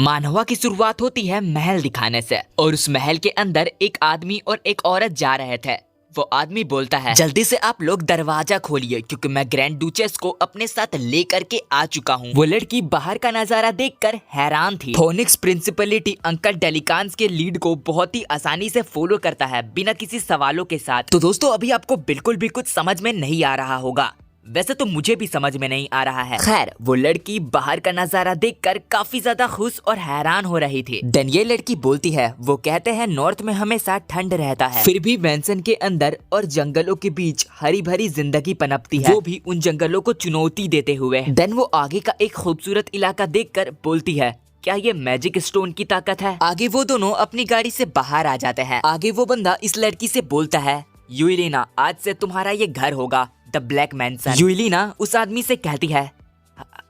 मानवा की शुरुआत होती है महल दिखाने से, और उस महल के अंदर एक आदमी और एक औरत जा रहे थे। वो आदमी बोलता है, जल्दी से आप लोग दरवाजा खोलिए क्योंकि मैं ग्रैंड डुचेस को अपने साथ लेकर के आ चुका हूँ। वो लड़की बाहर का नजारा देखकर हैरान थी। फोनिक्स प्रिंसिपलिटी अंकल डेलिकान्स के लीड को बहुत ही आसानी से फॉलो करता है बिना किसी सवालों के साथ। तो दोस्तों, अभी आपको बिल्कुल भी कुछ समझ में नहीं आ रहा होगा, वैसे तो मुझे भी समझ में नहीं आ रहा है। खैर, वो लड़की बाहर का नजारा देखकर काफी ज्यादा खुश और हैरान हो रही थी। देन ये लड़की बोलती है, वो कहते हैं नॉर्थ में हमेशा ठंड रहता है, फिर भी मैंसन के अंदर और जंगलों के बीच हरी भरी जिंदगी पनपती है, वो भी उन जंगलों को चुनौती देते हुए। देन वो आगे का एक खूबसूरत इलाका देखकर बोलती है, क्या ये मैजिक स्टोन की ताकत है? आगे वो दोनों अपनी गाड़ी से बाहर आ जाते हैं। आगे वो बंदा इस लड़की से बोलता है, यूलिना, आज से तुम्हारा ये घर होगा, द ब्लैक मैंसन। यूलिना उस आदमी से कहती है,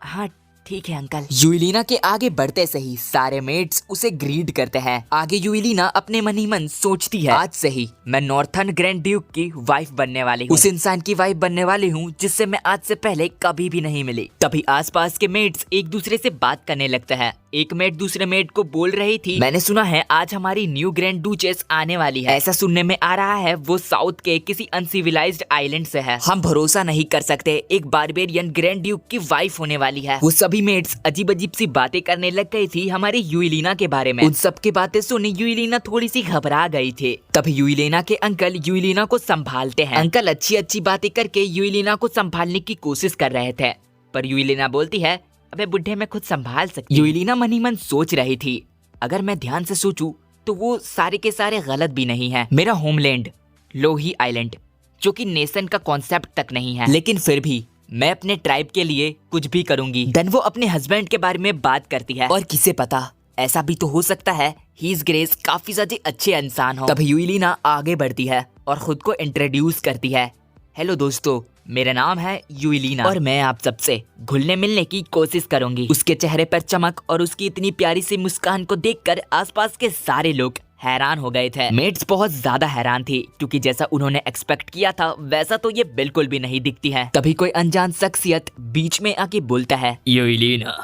हाँ ठीक है अंकल। यूलिना के आगे बढ़ते से ही सारे मेट्स उसे ग्रीड करते हैं। आगे यूलिना अपने मन ही मन सोचती है, आज से ही मैं नॉर्थर्न ग्रैंड ड्यूक की वाइफ बनने वाली हूँ, उस इंसान की वाइफ बनने वाली हूँ जिससे मैं आज से पहले कभी भी नहीं मिली। तभी आसपास के मेट्स एक दूसरे से बात करने लगते हैं। एक मेट दूसरे मेट को बोल रही थी, मैंने सुना है आज हमारी न्यू ग्रैंड डुचेस आने वाली है। ऐसा सुनने में आ रहा है वो साउथ के किसी अनसिविलाइज्ड आइलैंड से है। हम भरोसा नहीं कर सकते, एक बारबेरियन ग्रैंड ड्यूक की वाइफ होने वाली है। वो सभी मेट्स अजीब अजीब सी बातें करने लग गई थी हमारी यूलिना के बारे में। उन सब की बातें सुनी यूलिना थोड़ी सी घबरा गई थी। तभी यूलिना के अंकल यूलिना को संभालते हैं। अंकल अच्छी अच्छी बातें करके यूलिना को संभालने की कोशिश कर रहे थे, पर यूलिना बोलती है, अबे बुढ़े मैं खुद संभाल सकती। यूलिना मन ही मन सोच रही थी, अगर मैं ध्यान से सोचूं तो वो सारे के सारे गलत भी नहीं है। मेरा होमलैंड लोही आइलैंड, जो कि नेशन का कॉन्सेप्ट तक नहीं है, लेकिन फिर भी मैं अपने ट्राइब के लिए कुछ भी करूंगी। देन वो अपने हस्बैंड के बारे में बात करती है, और किसे पता, ऐसा भी तो हो सकता है हीज ग्रेस काफी ज्यादा अच्छे इंसान हो। तभी यूलिना आगे बढ़ती है और खुद को इंट्रोड्यूस करती है, हेलो दोस्तों, मेरा नाम है यूलिना और मैं आप सबसे घुलने मिलने की कोशिश करूंगी। उसके चेहरे पर चमक और उसकी इतनी प्यारी सी मुस्कान को देखकर आसपास के सारे लोग हैरान हो गए थे। मेट्स बहुत ज्यादा हैरान थी क्योंकि जैसा उन्होंने एक्सपेक्ट किया था वैसा तो ये बिल्कुल भी नहीं दिखती है। तभी कोई अनजान शख्सियत बीच में आके बोलता है, यूलिना,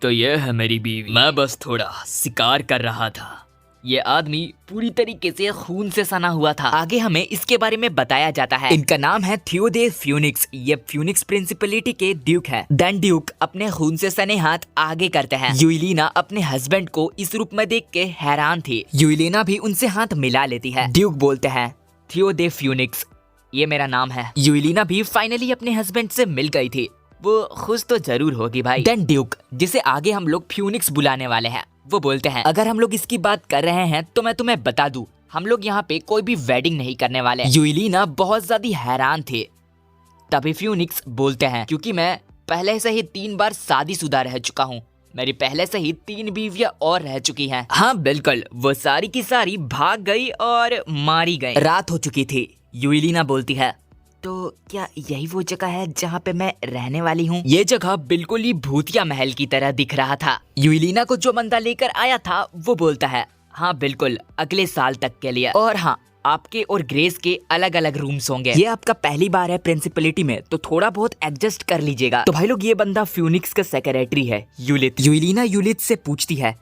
तो ये है मेरी बीवी। मैं बस थोड़ा शिकार कर रहा था। ये आदमी पूरी तरीके से खून से सना हुआ था। आगे हमें इसके बारे में बताया जाता है, इनका नाम है थियोडोर फ्यूनिक्स। ये फ्यूनिक्स प्रिंसिपलिटी के ड्यूक है। देन ड्यूक अपने खून से सने हाथ आगे करते हैं। यूलिना अपने हस्बैंड को इस रूप में देख के हैरान थी। यूलिना भी उनसे हाथ मिला लेती है। ड्यूक बोलते हैं, थियोडोर फ्यूनिक्स, ये मेरा नाम है। यूलिना भी फाइनली अपने हस्बैंड से मिल गई थी। वो खुश तो जरूर होगी भाई। देन ड्यूक, जिसे आगे हम लोग फ्यूनिक्स बुलाने वाले हैं, वो बोलते हैं, अगर हम लोग इसकी बात कर रहे हैं तो मैं तुम्हें बता दूं, हम लोग यहाँ पे कोई भी वेडिंग नहीं करने वाले। यूलिना बहुत ज्यादा हैरान थे। तभी फ्यूनिक्स बोलते हैं, क्योंकि मैं पहले से ही 3 बार शादीशुदा रह चुका हूँ, मेरी पहले से ही 3 बीवियां और रह चुकी हैं। हाँ बिल्कुल, वो सारी की सारी भाग गई और मारी गई। रात हो चुकी थी। यूलिना बोलती है, तो क्या यही वो जगह है जहाँ पे मैं रहने वाली हूँ? ये जगह बिल्कुल ही भूतिया महल की तरह दिख रहा था। यूलिना को जो बंदा लेकर आया था वो बोलता है, हाँ बिल्कुल, अगले साल तक के लिए, और हाँ आपके और ग्रेस के अलग अलग रूम्स होंगे। ये आपका पहली बार है प्रिंसिपलिटी में, तो थोड़ा बहुत एडजस्ट कर लीजिएगा। तो भाई लोग, ये बंदा फ्यूनिक्स का सेक्रेटरी है, यूलिथ। यूलिना यूलिथ से पूछती है,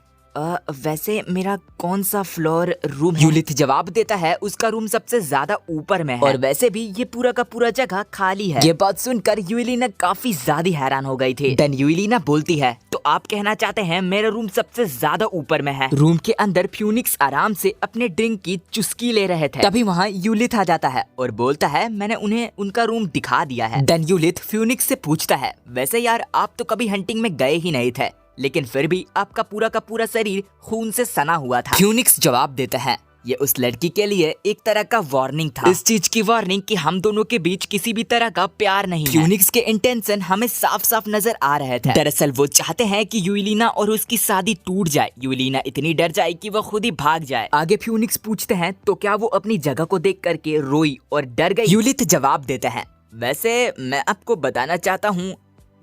वैसे मेरा कौन सा फ्लोर रूम है? यूलिथ जवाब देता है, उसका रूम सबसे ज्यादा ऊपर में है, और वैसे भी ये पूरा का पूरा जगह खाली है। ये बात सुनकर यूलिना काफी ज्यादा हैरान हो गई थी। देन यूलिना बोलती है, तो आप कहना चाहते हैं मेरा रूम सबसे ज्यादा ऊपर में है? रूम के अंदर फ्यूनिक्स आराम से अपने ड्रिंक की चुस्की ले रहे थे। तभी वहाँ यूलिथ आ जाता है और बोलता है, मैंने उन्हें उनका रूम दिखा दिया है। देन यूलिथ फ्यूनिक्स से पूछता है, वैसे यार आप तो कभी हंटिंग में गए ही नहीं थे, लेकिन फिर भी आपका पूरा का पूरा शरीर खून से सना हुआ था। फ्यूनिक्स जवाब देता है, ये उस लड़की के लिए एक तरह का वार्निंग था, इस चीज की वार्निंग कि हम दोनों के बीच किसी भी तरह का प्यार नहीं है। फ्यूनिक्स के इंटेंशन हमें साफ साफ नजर आ रहे थे। दरअसल वो चाहते हैं कि यूलिना और उसकी शादी टूट जाए। यूलिना इतनी डर जाए कि वो खुद ही भाग जाए। आगे फ्यूनिक्स पूछते हैं, तो क्या वो अपनी जगह को देख करके रोई और डर गई? यूलिथ जवाब देते हैं, वैसे मैं आपको बताना चाहता हूँ,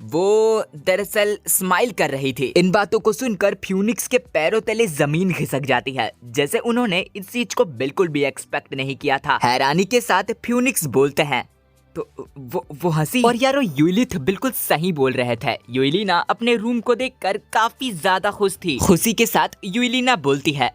वो दरअसल स्माइल कर रही थी। इन बातों को सुनकर फ्यूनिक्स के पैरों तले जमीन खिसक जाती है, जैसे उन्होंने इस चीज को बिल्कुल भी एक्सपेक्ट नहीं किया था। हैरानी के साथ फ्यूनिक्स बोलते हैं, तो वो हंसी। और यारो यूलिथ बिल्कुल सही बोल रहे थे। यूलिना अपने रूम को देखकर काफी ज्यादा खुश थी। खुशी के साथ यूलिना बोलती है,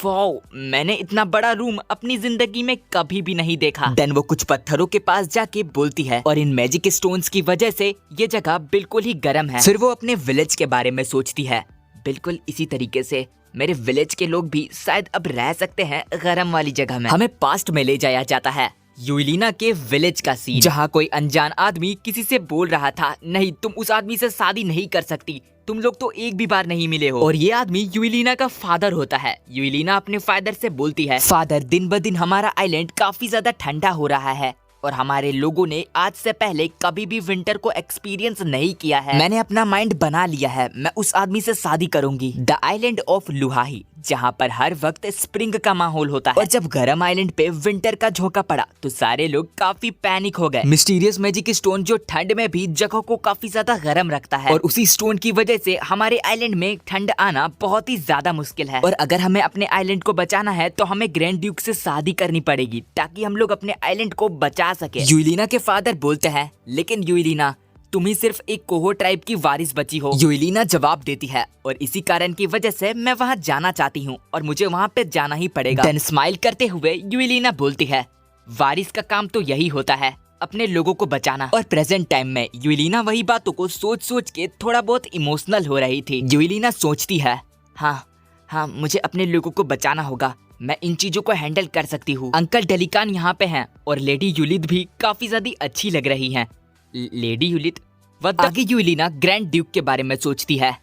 वाओ, मैंने इतना बड़ा रूम अपनी जिंदगी में कभी भी नहीं देखा। देन वो कुछ पत्थरों के पास जाके बोलती है, और इन मैजिक स्टोन्स की वजह से ये जगह बिल्कुल ही गर्म है। फिर वो अपने विलेज के बारे में सोचती है, बिल्कुल इसी तरीके से मेरे विलेज के लोग भी शायद अब रह सकते हैं गर्म वाली जगह में। हमें पास्ट में ले जाया जाता है, यूलिना के विलेज का सीन, जहाँ कोई अनजान आदमी किसी से बोल रहा था, नहीं तुम उस आदमी से शादी नहीं कर सकती, तुम लोग तो एक भी बार नहीं मिले हो। और ये आदमी यूलिना का फादर होता है। यूलिना अपने फादर से बोलती है, फादर दिन ब दिन हमारा आइलैंड काफी ज्यादा ठंडा हो रहा है और हमारे लोगों ने आज से पहले कभी भी विंटर को एक्सपीरियंस नहीं किया है। मैंने अपना माइंड बना लिया है, मैं उस आदमी से शादी करूंगी। द आइलैंड ऑफ लुहाही, जहाँ पर हर वक्त स्प्रिंग का माहौल होता है। और जब गर्म आइलैंड पे विंटर का झोंका पड़ा तो सारे लोग काफी पैनिक हो गए। मिस्टीरियस मैजिक स्टोन जो ठंड में भी जगह को काफी ज्यादा गर्म रखता है, और उसी स्टोन की वजह से हमारे आइलैंड में ठंड आना बहुत ही ज्यादा मुश्किल है। और अगर हमें अपने आइलैंड को बचाना है तो हमें ग्रैंड ड्यूक से शादी करनी पड़ेगी ताकि हम लोग अपने आइलैंड को बचा सके। यूलिना के फादर बोलते हैं, लेकिन यूलिना तुम ही सिर्फ एक कोहो ट्राइब की वारिस बची हो। यूलिना जवाब देती है, और इसी कारण की वजह से मैं वहाँ जाना चाहती हूँ और मुझे वहाँ पे जाना ही पड़ेगा। देन स्माइल करते हुए यूलिना बोलती है, वारिस का काम तो यही होता है, अपने लोगों को बचाना। और प्रेजेंट टाइम में यूलिना वही बातों को सोच सोच के थोड़ा बहुत इमोशनल हो रही थी। यूलिना सोचती है, हाँ मुझे अपने लोगों को बचाना होगा, मैं इन चीजों को हैंडल कर सकती हूँ। अंकल डेलिकान यहाँ पे हैं और लेडी यूलिथ भी काफी ज्यादा अच्छी लग रही हैं। लेडी यूलिथ। आगे यूलिना ग्रैंड ड्यूक के बारे में सोचती है,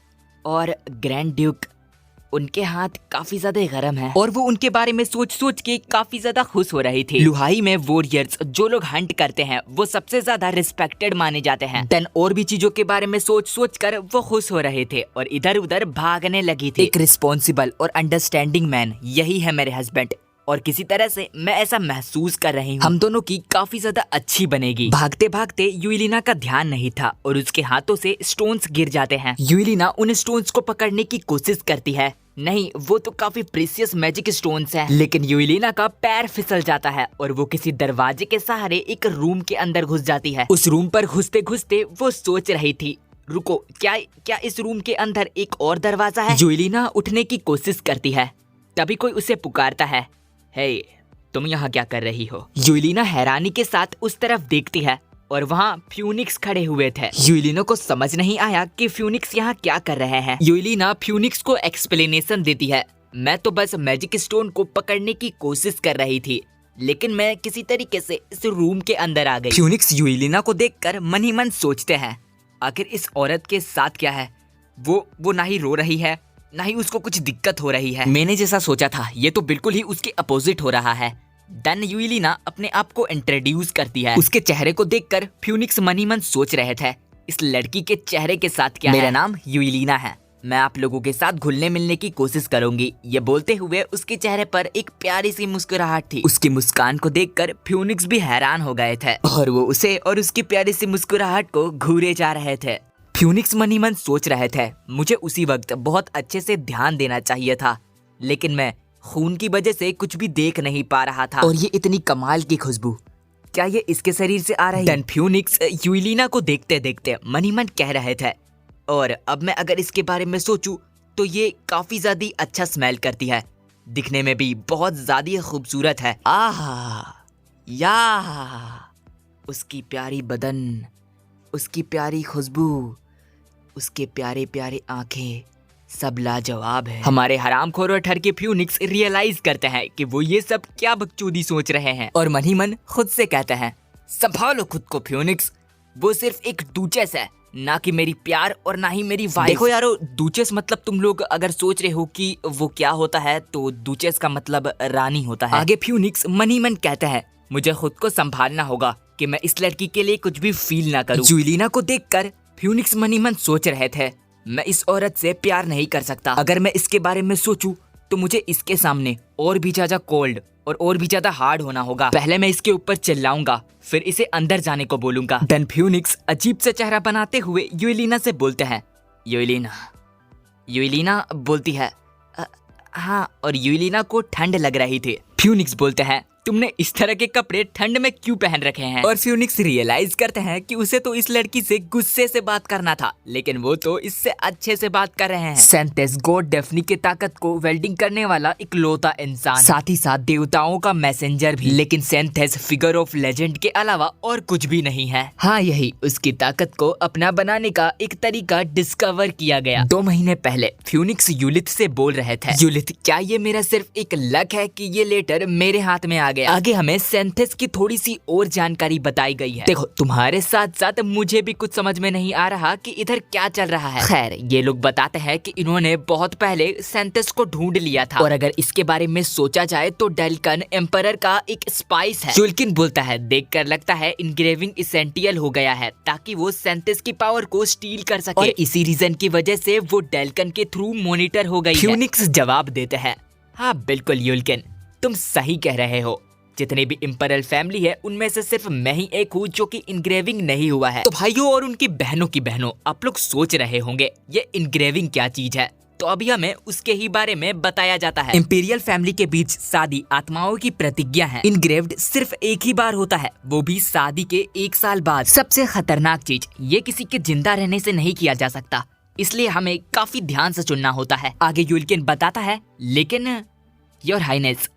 और ग्रैंड ड्यूक, उनके हाथ काफी ज्यादा गर्म हैं, और वो उनके बारे में सोच सोच के काफी ज्यादा खुश हो रही थी। लुहाई में वॉरियर्स जो लोग हंट करते हैं वो सबसे ज्यादा रिस्पेक्टेड माने जाते हैं। देन और भी चीजों के बारे में सोच सोच कर वो खुश हो रहे थे और इधर उधर भागने लगी थी। एक रिस्पॉन्सिबल और अंडरस्टैंडिंग मैन, यही है मेरे हस्बैंड, और किसी तरह से मैं ऐसा महसूस कर रही हूँ हम दोनों की काफी ज्यादा अच्छी बनेगी। भागते भागते यूलिना का ध्यान नहीं था और उसके हाथों से स्टोन्स गिर जाते हैं। यूलिना उन स्टोन्स को पकड़ने की कोशिश करती है, नहीं वो तो काफी प्रीशियस मैजिक स्टोन्स हैं। लेकिन यूलिना का पैर फिसल जाता है और वो किसी दरवाजे के सहारे एक रूम के अंदर घुस जाती है। उस रूम पर घुसते घुसते वो सोच रही थी, रुको, क्या इस रूम के अंदर एक और दरवाजा है? यूलिना उठने की कोशिश करती है, तभी कोई उसे पुकारता है, हे, तुम यहाँ क्या कर रही हो? यूलिना हैरानी के साथ उस तरफ देखती है और वहाँ फ्यूनिक्स खड़े हुए थे। यूलिना को समझ नहीं आया कि फ्यूनिक्स यहाँ क्या कर रहे हैं। यूलिना फ्यूनिक्स को एक्सप्लेनेशन देती है, मैं तो बस मैजिक स्टोन को पकड़ने की कोशिश कर रही थी, लेकिन मैं किसी तरीके से इस रूम के अंदर आ गई। फ्यूनिक्स यूलिना को देखकर मन ही मन सोचते हैं, आखिर इस औरत के साथ क्या है? वो ना ही रो रही है, ना ही उसको कुछ दिक्कत हो रही है। मैंने जैसा सोचा था ये तो बिल्कुल ही उसके अपोजिट हो रहा है। देन यूलिना अपने आप को इंट्रोड्यूस करती है। उसके चेहरे को देखकर फ्यूनिक्स मन ही मन सोच रहे थे, इस लड़की के चेहरे के साथ क्या है? मेरा नाम यूलिना है, मैं आप लोगों के साथ घुलने मिलने की कोशिश करूंगी। ये बोलते हुए उसके चेहरे पर एक प्यारी सी मुस्कुराहट थी। उसकी मुस्कान को देखकर फ्यूनिक्स भी हैरान हो गए थे और वो उसे और उसकी प्यारी सी मुस्कुराहट को घूरे जा रहे थे। फ्यूनिक्स मन ही मन सोच रहे थे, मुझे उसी वक्त बहुत अच्छे से ध्यान देना चाहिए था, लेकिन मैं खून की वजह से कुछ भी देख नहीं पा रहा था। और ये इतनी कमाल की खुशबू, क्या ये इसके शरीर से आ रही है? देन फ्यूनिक्स यूलिना को देखते देखते मन ही मन कह रहे थे, और अब मैं अगर इसके बारे में सोचूं तो ये काफी ज्यादा अच्छा स्मेल करती है, दिखने में भी बहुत ज्यादा खूबसूरत है। आहा, या उसकी प्यारी बदन, उसकी प्यारी खुशबू, उसके प्यारे प्यारे आंखें, सब लाजवाब है। हमारे हरामखोर और ठरके फ्यूनिक्स रियलाइज करते हैं कि वो ये सब क्या बकचोदी सोच रहे हैं और मन ही मन खुद से कहते हैं, संभालो खुद को फ्यूनिक्स, वो सिर्फ एक डूचेस है, ना कि मेरी प्यार और ना ही मेरी वाइफ। देखो यारो, डूचेस मतलब तुम लोग अगर सोच रहे हो कि वो क्या होता है तो डूचेस का मतलब रानी होता है। आगे फ्यूनिक्स मन ही मन कहते हैं, मुझे खुद को संभालना होगा कि मैं इस लड़की के लिए कुछ भी फील ना करूं। यूलिना को देखकर फ्यूनिक्स मन ही मन सोच रहे थे, मैं इस औरत से प्यार नहीं कर सकता, अगर मैं इसके बारे में सोचूं तो मुझे इसके सामने और भी ज्यादा कोल्ड और भी ज्यादा हार्ड होना होगा। पहले मैं इसके ऊपर चिल्लाऊंगा, फिर इसे अंदर जाने को बोलूंगा। देन फ्यूनिक्स अजीब सा चेहरा बनाते हुए यूलिना से बोलते हैं, यूलिना बोलती है हाँ, और यूलिना को ठंड लग रही थी। फ्यूनिक्स बोलते हैं, तुमने इस तरह के कपड़े ठंड में क्यों पहन रखे हैं? और फ्यूनिक्स रियलाइज करते हैं कि उसे तो इस लड़की से गुस्से से बात करना था, लेकिन वो तो इससे अच्छे से बात कर रहे हैं। सेंथेस गॉड डेफनी की ताकत को वेल्डिंग करने वाला इकलौता इंसान, साथ ही साथ देवताओं का मैसेंजर भी। लेकिन सेंथेस फिगर ऑफ लेजेंड के अलावा और कुछ भी नहीं है। हाँ, यही उसकी ताकत को अपना बनाने का एक तरीका डिस्कवर किया गया। 2 महीने पहले फ्यूनिक्स यूलिथ से बोल रहे थे, यूलिथ क्या ये मेरा सिर्फ एक लक है कि ये लेटर मेरे हाथ में आ गया? आगे हमें सेंथेस की थोड़ी सी और जानकारी बताई गई है। देखो, तुम्हारे साथ साथ मुझे भी कुछ समझ में नहीं आ रहा कि इधर क्या चल रहा है। खैर, ये लोग बताते हैं कि इन्होंने बहुत पहले सेंथेस को ढूंढ लिया था, और अगर इसके बारे में सोचा जाए तो डेल्कन एम्परर का एक स्पाइस है। जुल्किन बोलता है, देखकर लगता है इनग्रेविंग इसेंटियल हो गया है ताकि वो सेंथेस की पावर को स्टील कर सके, और इसी रीजन की वजह से वो डेल्कन के थ्रू मॉनिटर हो गई है। फ्यूनिक्स जवाब देते हैं, हाँ बिल्कुल युल्किन, तुम सही कह रहे हो। जितने भी इंपरल फैमिली है उनमें से सिर्फ मैं ही एक हूँ जो कि इनग्रेविंग नहीं हुआ है। तो भाइयों और उनकी बहनों की बहनों, आप लोग सोच रहे होंगे ये इनग्रेविंग क्या चीज है, तो अभी हमें उसके ही बारे में बताया जाता है। इंपीरियल फैमिली के बीच शादी आत्माओं की प्रतिज्ञा है। इनग्रेव्ड सिर्फ एक ही बार होता है, वो भी शादी के 1 साल बाद। सबसे खतरनाक चीज, ये किसी के जिंदा रहने से नहीं किया जा सकता, इसलिए हमें काफी ध्यान से चुनना होता है। आगे युल्किन बताता है, लेकिन योर हाइनेस,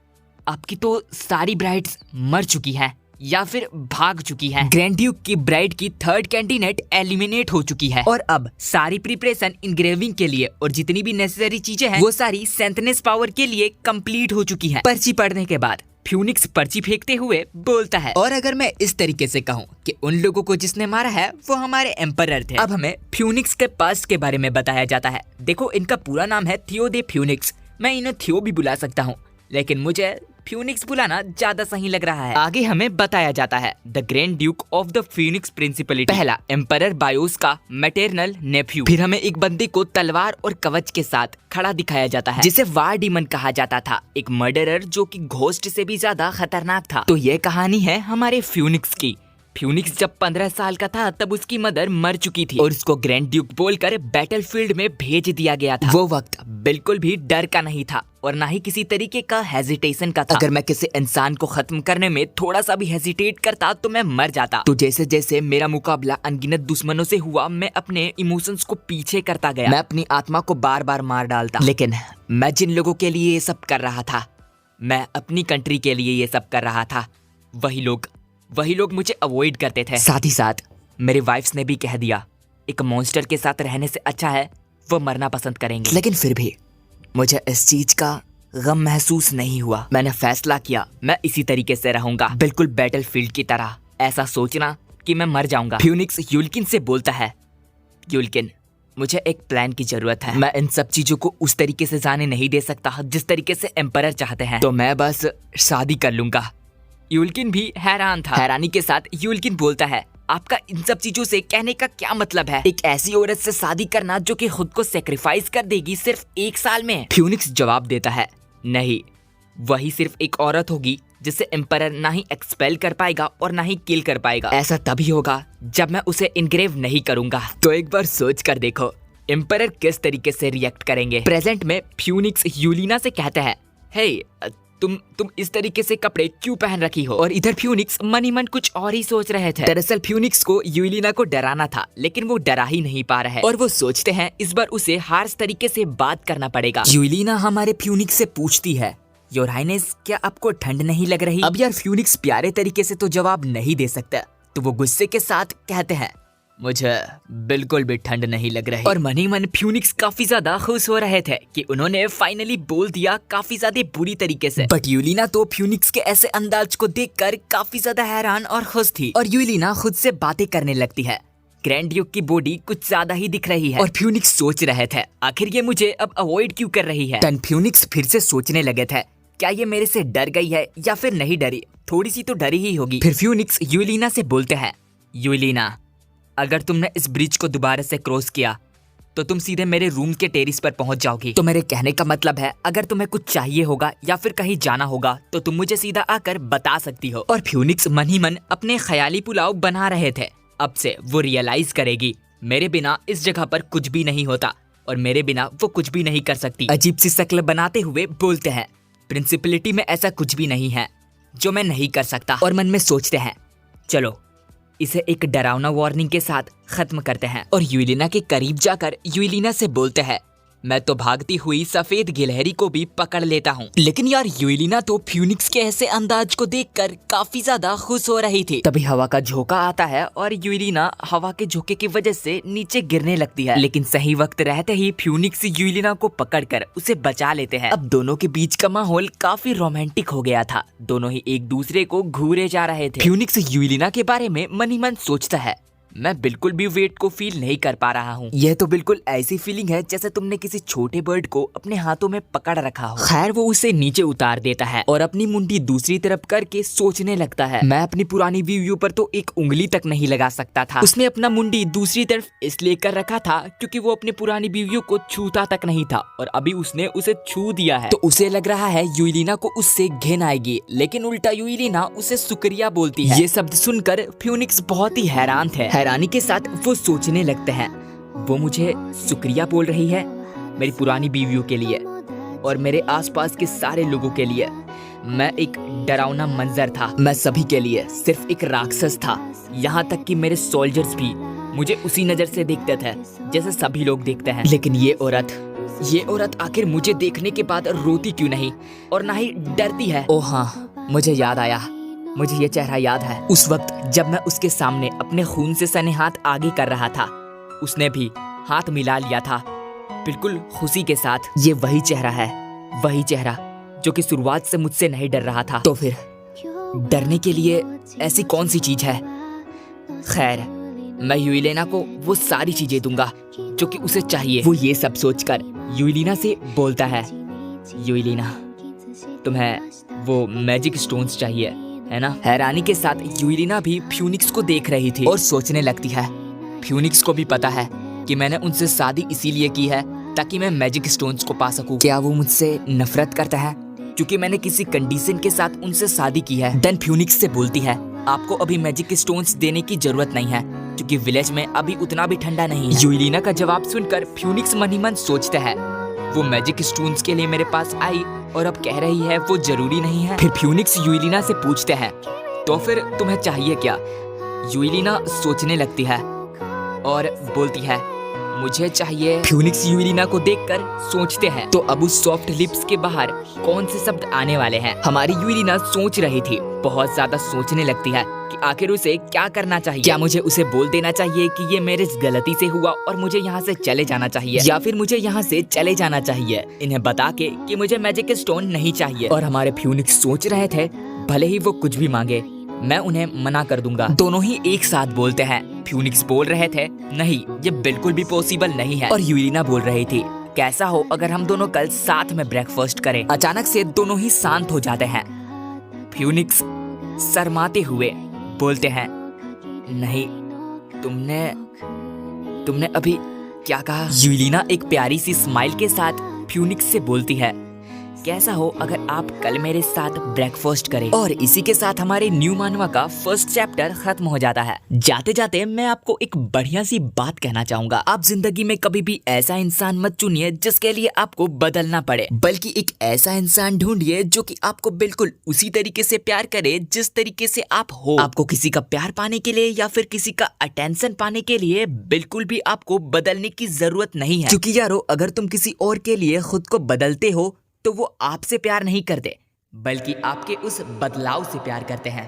आपकी तो सारी ब्राइड्स मर चुकी हैं या फिर भाग चुकी हैं। ग्रैंड ड्यूक की ब्राइड की 3rd कैंडिडेट एलिमिनेट हो चुकी है, और अब सारी प्रिपरेशन इनग्रेविंग के लिए और जितनी भी नेसेसरी चीजें हैं वो सारी सेंथनेस पावर के लिए कंप्लीट हो चुकी हैं। पर्ची पढ़ने के बाद फ्यूनिक्स पर्ची फेंकते हुए बोलता है, और अगर मैं इस तरीके से कहूँ कि उन लोगों को जिसने मारा है वो हमारे एम्परर थे। अब हमें फ्यूनिक्स के पास्ट के बारे में बताया जाता है। देखो, इनका पूरा नाम है थियो दे फ्यूनिक्स। मैं इन्हें थियो भी बुला सकता हूँ, लेकिन मुझे फ्यूनिक्स बुलाना ज्यादा सही लग रहा है। आगे हमें बताया जाता है, the grand duke of the Phoenix principality, पहला एम्परर बायोस का मैटरनल नेफ्यू। फिर हमें एक बंदे को तलवार और कवच के साथ खड़ा दिखाया जाता है, जिसे वार डीमन कहा जाता था, एक मर्डरर जो कि घोस्ट से भी ज्यादा खतरनाक था। तो ये कहानी है हमारे फ्यूनिक्स की। फ्यूनिक्स जब 15 साल का था तब उसकी मदर मर चुकी थी और उसको ग्रैंड ड्यूक बोलकर बैटलफील्ड में भेज दिया गया था। वो वक्त बिल्कुल भी डर का नहीं था और ना ही किसी तरीके का हेजिटेशन का था। अगर मैं किसी इंसान को खत्म करने में थोड़ा सा भी हेजिटेट करता तो मैं मर जाता। तो जैसे जैसे मेरा मुकाबला अनगिनत दुश्मनों से हुआ, मैं अपने इमोशंस को पीछे करता गया। मैं अपनी आत्मा को बार बार मार डालता, लेकिन मैं जिन लोगों के लिए ये सब कर रहा था, मैं अपनी कंट्री के लिए ये सब कर रहा था, वही लोग मुझे अवॉइड करते थे। साथ ही साथ मेरी वाइफ्स ने भी कह दिया, एक मॉन्स्टर के साथ रहने से अच्छा है वो मरना पसंद करेंगे। लेकिन फिर भी मुझे इस चीज का गम महसूस नहीं हुआ। मैंने फैसला किया मैं इसी तरीके से रहूंगा, बिल्कुल बैटलफील्ड की तरह, ऐसा सोचना कि मैं मर जाऊंगा। फ्यूनिक्स युल्किन से बोलता है, युल्किन मुझे एक प्लान की जरूरत है। मैं इन सब चीजों को उस तरीके से जाने नहीं दे सकता जिस तरीके से एम्परर चाहते हैं, तो मैं बस शादी कर लूंगा। युल्किन भी हैरान था। हैरानी के साथ युल्किन बोलता है, आपका इन सब चीजों से कहने का क्या मतलब है? एक ऐसी औरत से शादी करना जो कि खुद को सेक्रीफाइस कर देगी सिर्फ 1 साल में? फ्यूनिक्स जवाब देता है, नहीं, वही सिर्फ एक औरत होगी जिसे एम्परर ना ही एक्सपेल कर पाएगा और ना ही किल कर पाएगा। ऐसा तभी होगा जब मैं उसे इनग्रेव नहीं करूंगा। तो एक बार सोच कर देखो एम्परर किस तरीके से रिएक्ट करेंगे। प्रेजेंट में फ्यूनिक्स यूलिना से कहता है, हे तुम इस तरीके से कपड़े क्यों पहन रखी हो? और इधर फ्यूनिक्स मन ही मन कुछ और ही सोच रहे थे। दरअसल फ्यूनिक्स को यूलिना को डराना था, लेकिन वो डरा ही नहीं पा रहा है और वो सोचते हैं इस बार उसे हार्श तरीके से बात करना पड़ेगा। यूलिना हमारे फ्यूनिक्स से पूछती है, योर हाइनेस क्या आपको ठंड नहीं लग रही? अब यार फ्यूनिक्स प्यारे तरीके से तो जवाब नहीं दे सकता, तो वो गुस्से के साथ कहते हैं, मुझे बिल्कुल भी ठंड नहीं लग रही। और मन ही मन फ्यूनिक्स काफी ज्यादा खुश हो रहे थे कि उन्होंने फाइनली बोल दिया काफी ज्यादा बुरी तरीके से। बट यूलिना तो फ्यूनिक्स के ऐसे अंदाज को देखकर काफी ज्यादा हैरान और खुश थी और यूलिना खुद से बातें करने लगती है। ग्रैंड ड्यूक की बॉडी कुछ ज्यादा ही दिख रही है और फ्यूनिक्स सोच रहे थे आखिर ये मुझे अब अवॉइड क्यों कर रही है। तन फ्यूनिक्स फिर से सोचने लगे थे, क्या ये मेरे से डर गई है या फिर नहीं डरी? थोड़ी सी तो डरी ही होगी। फिर फ्यूनिक्स यूलिना से बोलते हैं, यूलिना अगर तुमने इस ब्रिज को दोबारा से क्रॉस किया तो तुम सीधे मेरे रूम के टेरिस पर पहुंच जाओगी। तो मेरे कहने का मतलब है अगर तुम्हें कुछ चाहिए होगा या फिर कहीं जाना होगा तो तुम मुझे सीधा आकर बता सकती हो। और फ्यूनिक्स मन ही मन अपने ख्याली पुलाव बना रहे थे। अब से वो रियलाइज करेगी मेरे बिना इस जगह पर कुछ भी नहीं होता और मेरे बिना वो कुछ भी नहीं कर सकती। अजीब सी शक्ल बनाते हुए बोलते हैं, प्रिंसिपलिटी में ऐसा कुछ भी नहीं है, जो मैं नहीं कर सकता। और मन में सोचते हैं चलो इसे एक डरावना वार्निंग के साथ खत्म करते हैं। और यूलिना के करीब जाकर यूलिना से बोलते हैं मैं तो भागती हुई सफेद गिलहरी को भी पकड़ लेता हूँ। लेकिन यार यूलिना तो फ्यूनिक्स के ऐसे अंदाज को देखकर काफी ज्यादा खुश हो रही थी। तभी हवा का झोंका आता है और यूलिना हवा के झोंके की वजह से नीचे गिरने लगती है। लेकिन सही वक्त रहते ही फ्यूनिक्स यूलिना को पकड़कर उसे बचा लेते हैं। अब दोनों के बीच का माहौल काफी रोमांटिक हो गया था। दोनों ही एक दूसरे को घूरे जा रहे थे। फ्यूनिक्स यूलिना के बारे में मन ही मन सोचता है मैं बिल्कुल भी वेट को फील नहीं कर पा रहा हूँ। यह तो बिल्कुल ऐसी फीलिंग है जैसे तुमने किसी छोटे बर्ड को अपने हाथों में पकड़ रखा हो। खैर वो उसे नीचे उतार देता है और अपनी मुंडी दूसरी तरफ करके सोचने लगता है मैं अपनी पुरानी बीवियों पर तो एक उंगली तक नहीं लगा सकता था। उसने अपना मुंडी दूसरी तरफ इसलिए कर रखा था क्योंकि वो अपनी पुरानी बीवियों को छूता तक नहीं था और अभी उसने उसे छू दिया है। तो उसे लग रहा है यूलिना को उससे घिन आएगी, लेकिन उल्टा यूलिना उसे शुक्रिया बोलती है। ये शब्द सुनकर फ्यूनिक्स बहुत ही हैरान थे। हैरानी के साथ वो सोचने लगते हैं वो मुझे शुक्रिया बोल रही है मेरी पुरानी बीवियों के लिए और मेरे आसपास के सारे लोगों के लिए। मैं एक डरावना मंजर था, मैं सभी के लिए सिर्फ एक राक्षस था। यहाँ तक कि मेरे सोल्जर्स भी मुझे उसी नजर से देखते थे जैसे सभी लोग देखते हैं। लेकिन ये औरत आखिर मुझे देखने के बाद रोती क्यों नहीं और ना ही डरती है। ओ हाँ, मुझे याद आया, मुझे ये चेहरा याद है। उस वक्त जब मैं उसके सामने अपने खून से सने हाथ आगे कर रहा था, उसने भी हाथ मिला लिया था बिल्कुल खुशी के साथ। ये वही चेहरा है, वही चेहरा जो कि शुरुआत से मुझसे नहीं डर रहा था। तो फिर डरने के लिए ऐसी कौन सी चीज है? खैर मैं यूलिना को वो सारी चीजें दूंगा जो कि उसे चाहिए। वो ये सब सोचकर यूलिना से बोलता है यूलिना तुम्हें वो मैजिक स्टोन्स चाहिए है ना? हैरानी के साथ यूलिना भी फ्यूनिक्स को देख रही थी और सोचने लगती है फ्यूनिक्स को भी पता है कि मैंने उनसे शादी इसीलिए की है ताकि मैं मैजिक स्टोन्स को पा सकूं। क्या वो मुझसे नफरत करता है क्योंकि मैंने किसी कंडीशन के साथ उनसे शादी की है? देन फ्यूनिक्स से बोलती है आपको अभी मैजिक स्टोन्स देने की जरूरत नहीं है क्योंकि विलेज में अभी उतना भी ठंडा नहीं है। यूलिना का जवाब सुनकर फ्यूनिक्स मन ही मन सोचता है वो मैजिक स्टोन्स के लिए मेरे पास आई और अब कह रही है वो जरूरी नहीं है। फिर फ्यूनिक्स यूलिना से पूछते हैं तो फिर तुम्हें चाहिए क्या? यूलिना सोचने लगती है और बोलती है मुझे चाहिए। फ्यूनिक्स यूलिना को देखकर सोचते हैं तो अब उस सॉफ्ट लिप्स के बाहर कौन से शब्द आने वाले हैं? हमारी यूलिना सोच रही थी, बहुत ज्यादा सोचने लगती है कि आखिर उसे क्या करना चाहिए। क्या मुझे उसे बोल देना चाहिए कि ये मेरे गलती से हुआ और मुझे यहाँ से चले जाना चाहिए, या फिर मुझे यहाँ से चले जाना चाहिए इन्हें बता के कि मुझे मैजिक स्टोन नहीं चाहिए? और हमारे फ्यूनिक्स सोच रहे थे भले ही वो कुछ भी मांगे मैं उन्हें मना कर दूंगा। दोनों ही एक साथ बोलते हैं। फ्यूनिक्स बोल रहे थे नहीं ये बिल्कुल भी पॉसिबल नहीं है और यूलिना बोल रही थी कैसा हो अगर हम दोनों कल साथ में ब्रेकफास्ट करें। अचानक से दोनों ही शांत हो जाते हैं। फ्यूनिक्स शर्माते हुए बोलते हैं नहीं तुमने अभी क्या कहा? यूलिना एक प्यारी सी स्माइल के साथ फ्यूनिक्स से बोलती है कैसा हो अगर आप कल मेरे साथ ब्रेकफास्ट करें। और इसी के साथ हमारे न्यू मानवा का फर्स्ट चैप्टर खत्म हो जाता है। जाते जाते मैं आपको एक बढ़िया सी बात कहना चाहूंगा, आप जिंदगी में कभी भी ऐसा इंसान मत चुनिए जिसके लिए आपको बदलना पड़े, बल्कि एक ऐसा इंसान ढूंढिए जो कि आपको बिल्कुल उसी तरीके से प्यार करे जिस तरीके से आप हो। आपको किसी का प्यार पाने के लिए या फिर किसी का अटेंशन पाने के लिए बिल्कुल भी आपको बदलने की जरूरत नहीं है, क्योंकि यारो अगर तुम किसी और के लिए खुद को बदलते हो तो वो आपसे प्यार नहीं करते बल्कि आपके उस बदलाव से प्यार करते हैं।